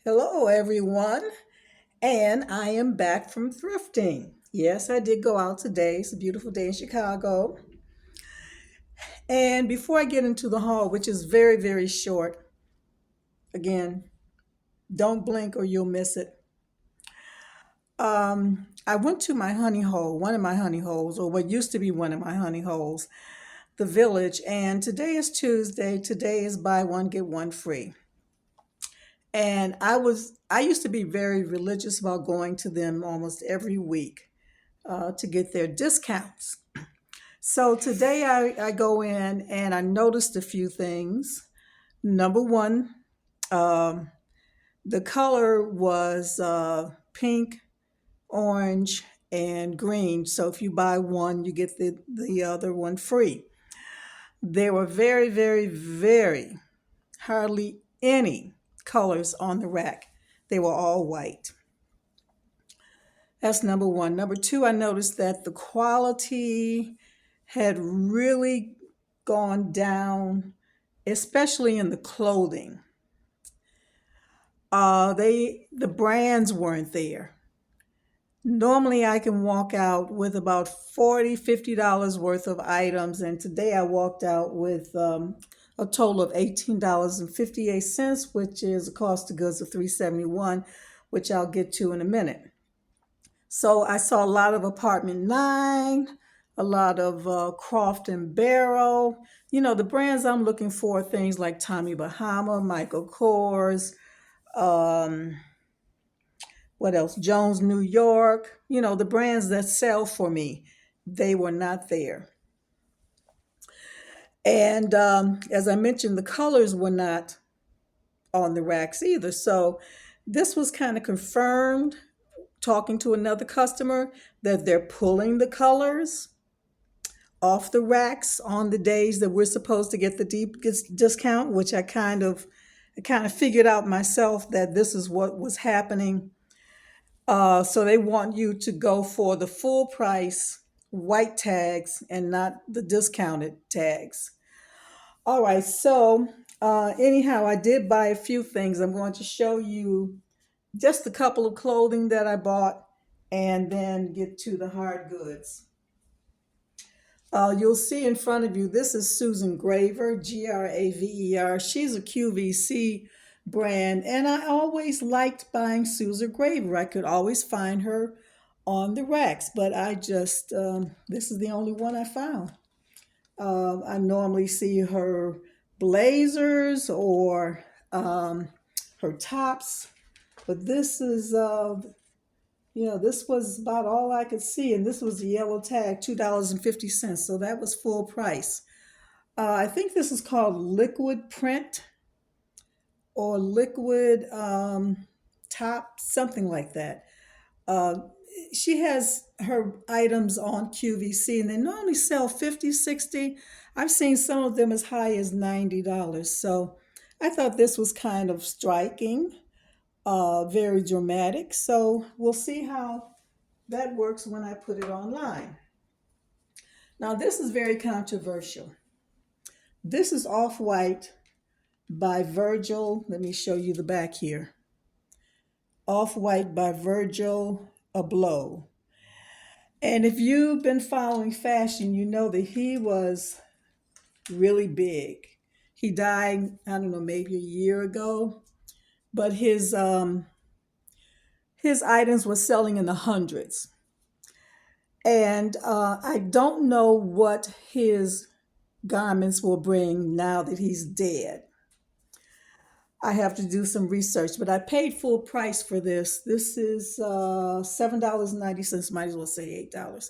Hello, everyone, and I am back from thrifting. Yes, I did go out today. It's a beautiful day in Chicago. And before I get into the haul, which is very, very short, again, don't blink or you'll miss it. I went to my honey hole, one of my honey holes, or what used to be one of my honey holes, the village. And today is Tuesday. Today is buy one, get one free. And I used to be very religious about going to them almost every week to get their discounts. So today I go in and I noticed a few things. Number one, um, the color was pink, orange, and green. So if you buy one, you get the other one free. There were very, very, very hardly any colors on the rack. They were all white. That's number one. Number two, I noticed that the quality had really gone down, especially in the clothing. The brands weren't there. Normally I can walk out with about $40, $50 worth of items, and today I walked out with a total of $18.58, which is a cost of goods of $371, which I'll get to in a minute. So I saw a lot of Apartment 9, a lot of Croft and Barrow. You know, the brands I'm looking for are things like Tommy Bahama, Michael Kors, um, what else? Jones, New York. You know, the brands that sell for me, they were not there. And as I mentioned, the colors were not on the racks either. So this was kind of confirmed talking to another customer that they're pulling the colors off the racks on the days that we're supposed to get the deep discount, which I kind of figured out myself that this is what was happening. So they want you to go for the full price white tags and not the discounted tags. All right, so anyhow, I did buy a few things. I'm going to show you just a couple of clothing that I bought and then get to the hard goods. You'll see in front of you, this is Susan Graver, Graver. She's a QVC brand, and I always liked buying Susan Graver. I could always find her on the racks, but this is the only one I found. I normally see her blazers or her tops, but this was about all I could see, and this was the yellow tag, $2.50. So that was full price. I think this is called liquid print or liquid top, something like that. Uh, she has her items on QVC, and they normally sell 50, 60. I've seen some of them as high as $90. So I thought this was kind of striking, very dramatic. So we'll see how that works when I put it online. Now, this is very controversial. This is Off White by Virgil. Let me show you the back here. Off White by Virgil Abloh. And if you've been following fashion, you know that he was really big. He died, I don't know, maybe a year ago, but his items were selling in the hundreds. And I don't know what his garments will bring now that he's dead. I have to do some research, but I paid full price for this. This is $7.90, might as well say $8.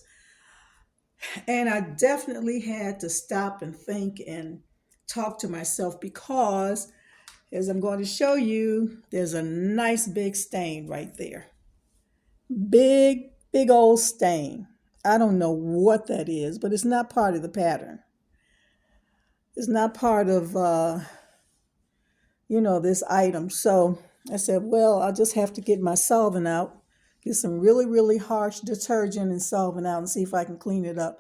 And I definitely had to stop and think and talk to myself because, as I'm going to show you, there's a nice big stain right there. Big, big old stain. I don't know what that is, but it's not part of the pattern. It's not part of, this item. So I said, well, I'll just have to get my solvent out, get some really, really harsh detergent and solvent out and see if I can clean it up.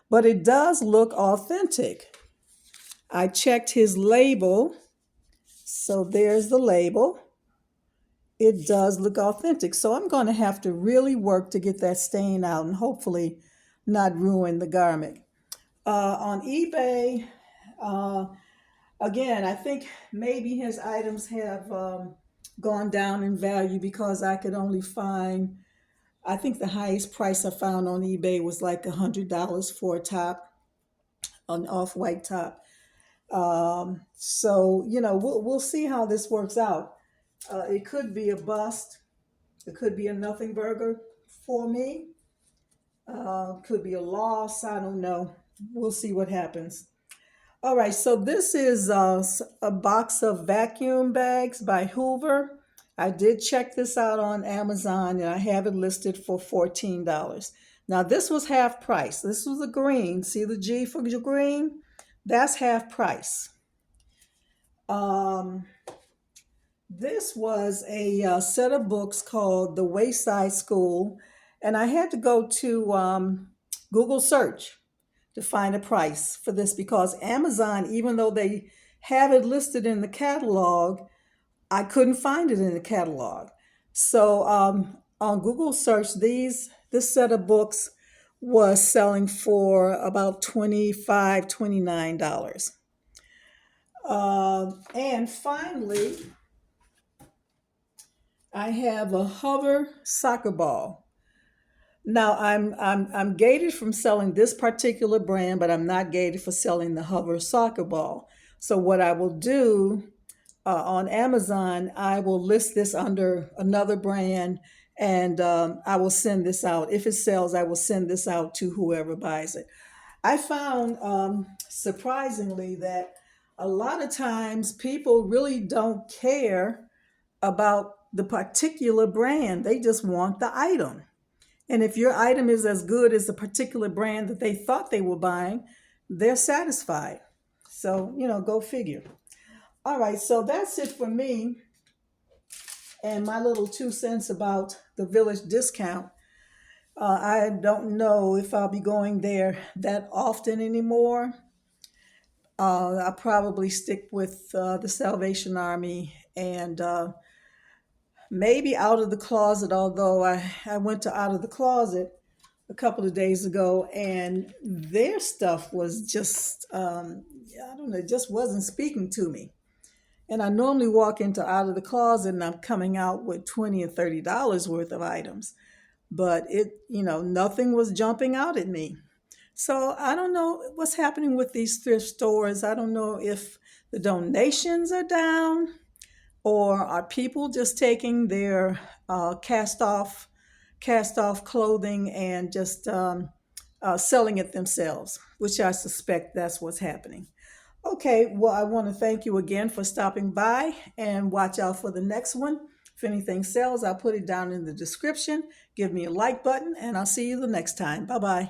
But it does look authentic. I checked his label. So there's the label. it does look authentic. So I'm going to have to really work to get that stain out and hopefully not ruin the garment. On eBay, uh, again, I think maybe his items have gone down in value because I could only find, I think the highest price I found on eBay was like $100 for a top, an off-white top. So we'll see how this works out. It could be a bust. It could be a nothing burger for me. Could be a loss. I don't know. We'll see what happens. All right, so this is a box of vacuum bags by Hoover. I did check this out on Amazon and I have it listed for $14. Now, this was half price. This was a green. See the G for green? That's half price. Um, this was a set of books called The Wayside School, and I had to go to Google search to find a price for this because Amazon, even though they have it listed in the catalog, I couldn't find it in the catalog. So on Google search, this set of books was selling for about $29. And finally, I have a hover soccer ball. Now I'm gated from selling this particular brand, but I'm not gated for selling the hover soccer ball. So what I will do on Amazon, I will list this under another brand, and I will send this out. If it sells, I will send this out to whoever buys it. I found surprisingly that a lot of times people really don't care about the particular brand. They just want the item. And if your item is as good as the particular brand that they thought they were buying, they're satisfied. So, go figure. All right, so that's it for me and my little 2 cents about the Village discount. I don't know if I'll be going there that often anymore. I'll probably stick with the Salvation Army and maybe Out of the Closet, although I went to Out of the Closet a couple of days ago and their stuff was just, I don't know, it just wasn't speaking to me. And I normally walk into Out of the Closet and I'm coming out with $20 and $30 worth of items. But nothing was jumping out at me. So I don't know what's happening with these thrift stores. I don't know if the donations are down or are people just taking their cast off clothing and just selling it themselves, which I suspect that's what's happening. Okay, well, I want to thank you again for stopping by and watch out for the next one. If anything sells, I'll put it down in the description. Give me a like button and I'll see you the next time. Bye bye.